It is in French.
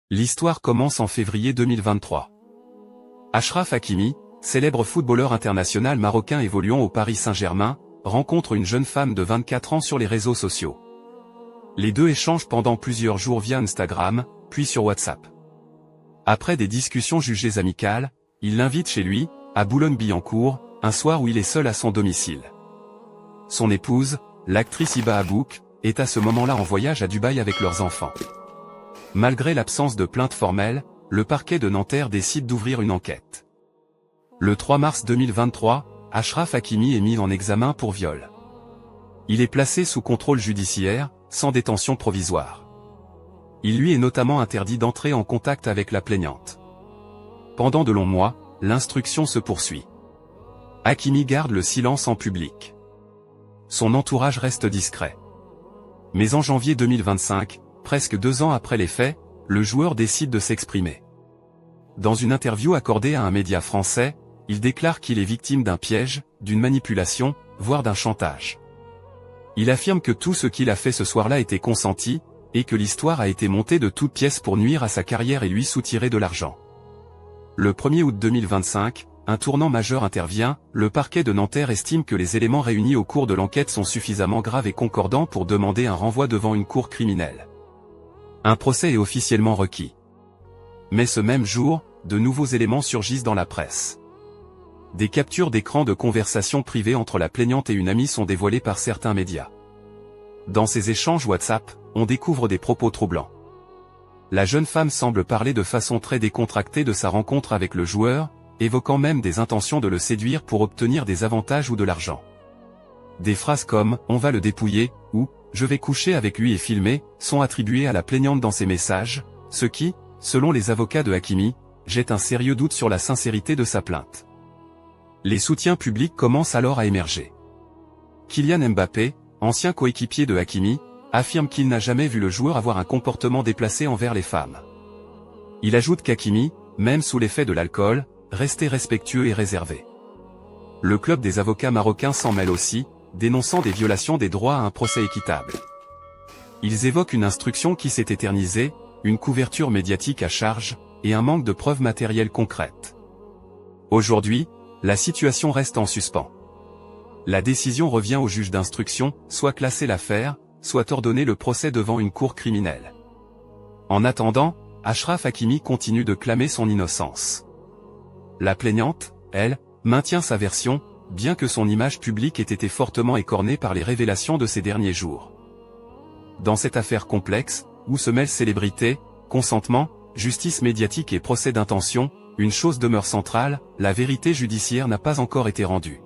L'histoire commence en février 2023. Achraf Hakimi, célèbre footballeur international marocain évoluant au Paris Saint-Germain, rencontre une jeune femme de 24 ans sur les réseaux sociaux. Les deux échangent pendant plusieurs jours via Instagram, puis sur WhatsApp. Après des discussions jugées amicales, il l'invite chez lui, à Boulogne-Billancourt, un soir où il est seul à son domicile. Son épouse, l'actrice Hiba Abouk, est à ce moment-là en voyage à Dubaï avec leurs enfants. Malgré l'absence de plainte formelle, le parquet de Nanterre décide d'ouvrir une enquête. Le 3 mars 2023, Achraf Hakimi est mis en examen pour viol. Il est placé sous contrôle judiciaire, sans détention provisoire. Il lui est notamment interdit d'entrer en contact avec la plaignante. Pendant de longs mois, l'instruction se poursuit. Hakimi garde le silence en public. Son entourage reste discret. Mais en janvier 2025, presque 2 ans après les faits, le joueur décide de s'exprimer. Dans une interview accordée à un média français, il déclare qu'il est victime d'un piège, d'une manipulation, voire d'un chantage. Il affirme que tout ce qu'il a fait ce soir-là était consenti, et que l'histoire a été montée de toutes pièces pour nuire à sa carrière et lui soutirer de l'argent. Le 1er août 2025, un tournant majeur intervient, le parquet de Nanterre estime que les éléments réunis au cours de l'enquête sont suffisamment graves et concordants pour demander un renvoi devant une cour criminelle. Un procès est officiellement requis. Mais ce même jour, de nouveaux éléments surgissent dans la presse. Des captures d'écran de conversations privées entre la plaignante et une amie sont dévoilées par certains médias. Dans ces échanges WhatsApp, on découvre des propos troublants. La jeune femme semble parler de façon très décontractée de sa rencontre avec le joueur, évoquant même des intentions de le séduire pour obtenir des avantages ou de l'argent. Des phrases comme « on va le dépouiller » ou « je vais coucher avec lui et filmer » sont attribuées à la plaignante dans ses messages, ce qui, selon les avocats de Hakimi, jette un sérieux doute sur la sincérité de sa plainte. Les soutiens publics commencent alors à émerger. Kylian Mbappé, ancien coéquipier de Hakimi, affirme qu'il n'a jamais vu le joueur avoir un comportement déplacé envers les femmes. Il ajoute qu'Hakimi, même sous l'effet de l'alcool, restait respectueux et réservé. Le club des avocats marocains s'en mêle aussi, dénonçant des violations des droits à un procès équitable. Ils évoquent une instruction qui s'est éternisée, une couverture médiatique à charge, et un manque de preuves matérielles concrètes. Aujourd'hui, la situation reste en suspens. La décision revient au juge d'instruction, soit classer l'affaire, soit ordonner le procès devant une cour criminelle. En attendant, Achraf Hakimi continue de clamer son innocence. La plaignante, elle, maintient sa version, bien que son image publique ait été fortement écornée par les révélations de ces derniers jours. Dans cette affaire complexe, où se mêlent célébrité, consentement, justice médiatique et procès d'intention, une chose demeure centrale, la vérité judiciaire n'a pas encore été rendue.